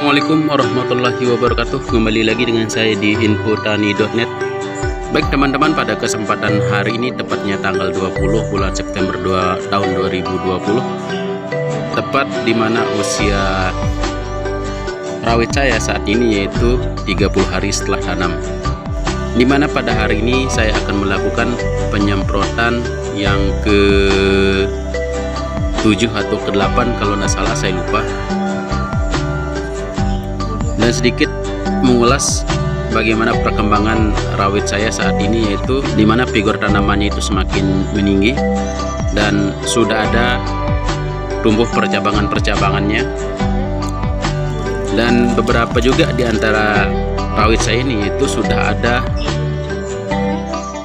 Assalamualaikum warahmatullahi wabarakatuh. Kembali lagi dengan saya di infotani.net. Baik teman-teman, pada kesempatan hari ini, tepatnya tanggal 20 bulan September tahun 2020, tepat dimana usia rawit saya saat ini yaitu 30 hari setelah tanam, dimana pada hari ini saya akan melakukan penyemprotan yang ke 7 atau ke 8 kalau tidak salah, saya lupa, dan sedikit mengulas bagaimana perkembangan rawit saya saat ini, yaitu dimana vigor tanamannya itu semakin meninggi dan sudah ada tumbuh percabangan-percabangannya, dan beberapa juga di antara rawit saya ini itu sudah ada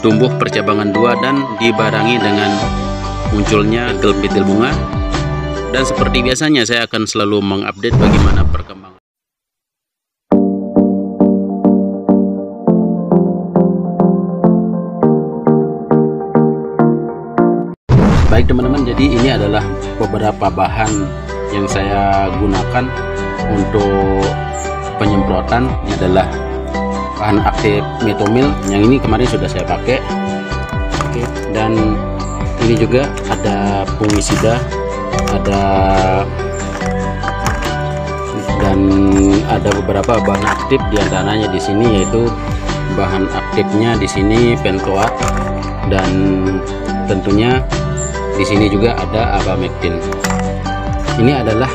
tumbuh percabangan 2 dan dibarengi dengan munculnya gelap-betil bunga. Dan seperti biasanya saya akan selalu mengupdate bagaimana perkembangan. Baik teman-teman, jadi ini adalah beberapa bahan yang saya gunakan untuk penyemprotan. Ini adalah bahan aktif metomil, yang ini kemarin sudah saya pakai. Oke, dan ini juga ada fungisida, ada beberapa bahan aktif, diantaranya di sini yaitu bahan aktifnya di sini pentoat, dan tentunya di sini juga ada abamectin. Ini adalah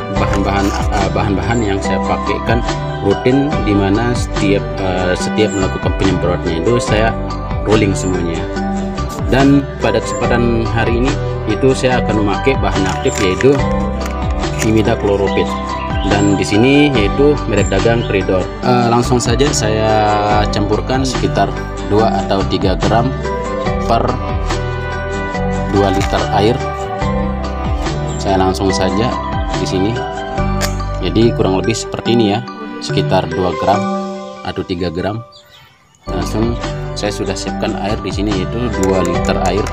bahan-bahan yang saya pakaikan rutin, dimana setiap melakukan penyemprotannya itu saya rolling semuanya. Dan pada kesempatan hari ini itu saya akan memakai bahan aktif yaitu imidacloroprid, dan di sini yaitu merek dagang Tridor. Langsung saja saya campurkan sekitar 2 atau 3 gram per 2 liter air. Saya langsung saja di sini. Jadi kurang lebih seperti ini ya, sekitar 2 gram atau 3 gram. Langsung saya sudah siapkan air di sini yaitu 2 liter air.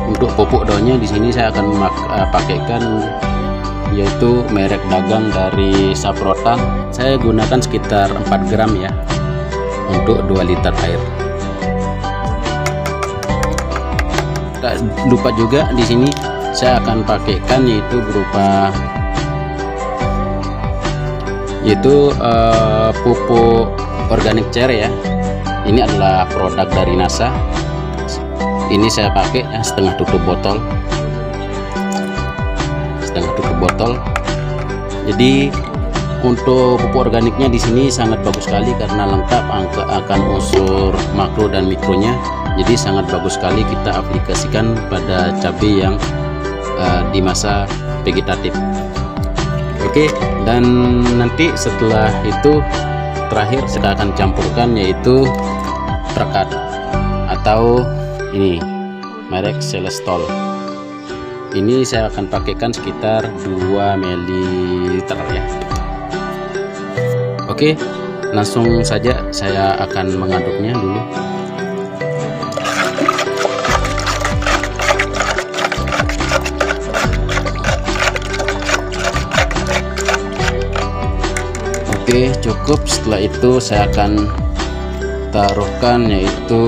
Untuk pupuk daunnya di sini saya akan pakaikan yaitu merek dagang dari Saprotan. Saya gunakan sekitar 4 gram ya untuk 2 liter air. Tak lupa juga di sini saya akan pakaikan yaitu berupa pupuk organic cair ya. Ini adalah produk dari NASA. Ini saya pakai ya, setengah tutup botol. Jadi untuk pupuk organiknya di sini sangat bagus sekali karena lengkap akan unsur makro dan mikronya. Jadi sangat bagus sekali kita aplikasikan pada cabai yang di masa vegetatif. Oke, dan nanti setelah itu terakhir saya akan campurkan yaitu perkat atau ini merek Celestol. Ini saya akan pakaikan sekitar 2 ml ya. Oke, langsung saja saya akan mengaduknya dulu. Oke, cukup. Setelah itu saya akan taruhkan yaitu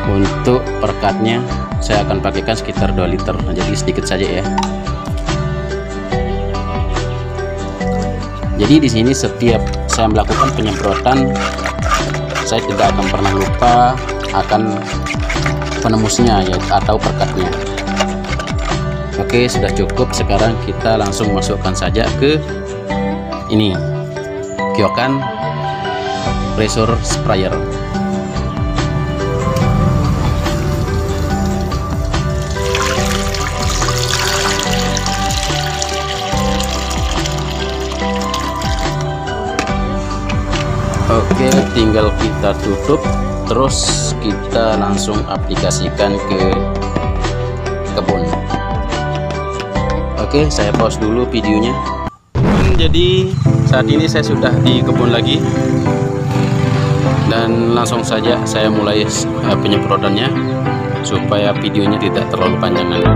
untuk perkatnya saya akan pakaikan sekitar 2 liter, jadi sedikit saja ya. Jadi di sini setiap saya melakukan penyemprotan saya tidak akan pernah lupa akan penemusnya yaitu atau perkatnya. Oke, sudah cukup. Sekarang kita langsung masukkan saja ke ini Kyokan pressure sprayer. Oke, tinggal kita tutup, terus kita langsung aplikasikan ke kebun. Oke, saya pause dulu videonya. Jadi saat ini saya sudah di kebun lagi, dan langsung saja saya mulai penyemprotannya supaya videonya tidak terlalu panjang nanti.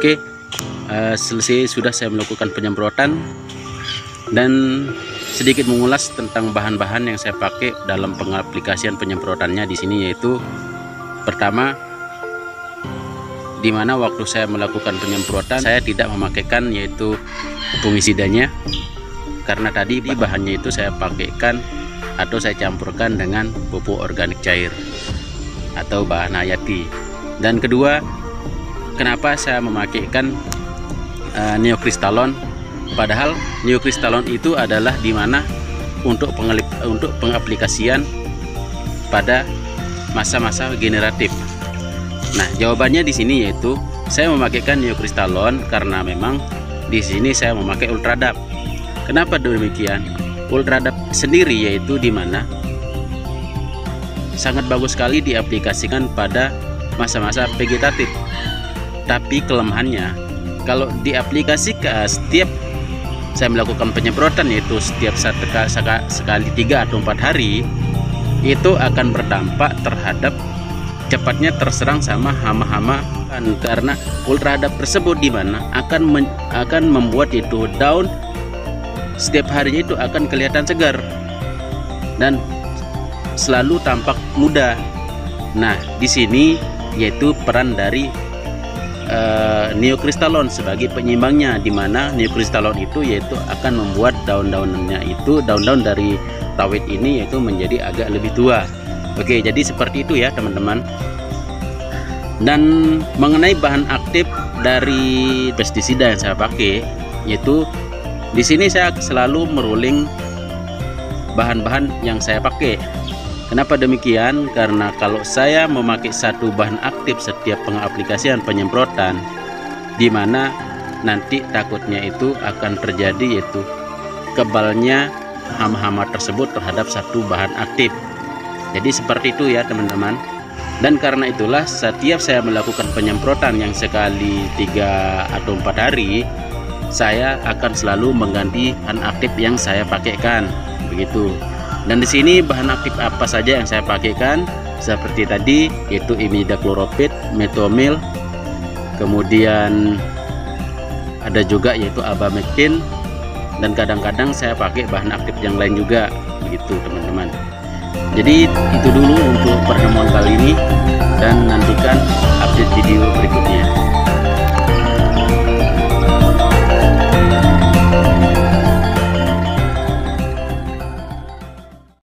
Oke, selesai sudah saya melakukan penyemprotan dan sedikit mengulas tentang bahan-bahan yang saya pakai dalam pengaplikasian penyemprotannya di sini, yaitu pertama, di mana waktu saya melakukan penyemprotan saya tidak memakaikan yaitu fungisidanya, karena tadi bahannya itu saya pakaikan atau saya campurkan dengan pupuk organik cair atau bahan hayati. Dan kedua, kenapa saya memakaikan neokristalon, padahal neokristalon itu adalah dimana untuk pengaplikasian pada masa-masa generatif. Nah, jawabannya di sini yaitu saya memakaikan neokristalon karena memang di sini saya memakai ultradap. Kenapa demikian? Ultradap sendiri yaitu dimana sangat bagus sekali diaplikasikan pada masa-masa vegetatif. Tapi kelemahannya, kalau diaplikasikan setiap saya melakukan penyemprotan, yaitu setiap sekali 3 atau 4 hari, itu akan berdampak terhadap cepatnya terserang sama hama-hama, karena ultradap tersebut dimana akan membuat itu daun setiap harinya itu akan kelihatan segar dan selalu tampak muda. Nah, di sini yaitu peran dari neokristalon sebagai penyeimbangnya, di mana neokristalon itu yaitu akan membuat daun-daunnya itu, daun-daun dari tawit ini yaitu menjadi agak lebih tua. Oke, jadi seperti itu ya teman-teman. Dan mengenai bahan aktif dari pestisida yang saya pakai, yaitu di sini saya selalu meruling bahan-bahan yang saya pakai. Kenapa demikian? Karena kalau saya memakai satu bahan aktif setiap pengaplikasian penyemprotan, di mana nanti takutnya itu akan terjadi yaitu kebalnya hama-hama tersebut terhadap satu bahan aktif. Jadi seperti itu ya teman-teman. Dan karena itulah setiap saya melakukan penyemprotan yang sekali 3 atau 4 hari, saya akan selalu mengganti bahan aktif yang saya pakaikan, begitu. Dan di sini bahan aktif apa saja yang saya pakaikan seperti tadi, yaitu imidacloroprid, metomil, kemudian ada juga yaitu abamectin, dan kadang-kadang saya pakai bahan aktif yang lain juga, begitu teman-teman. Jadi itu dulu untuk pertemuan kali ini, dan nantikan update video berikutnya.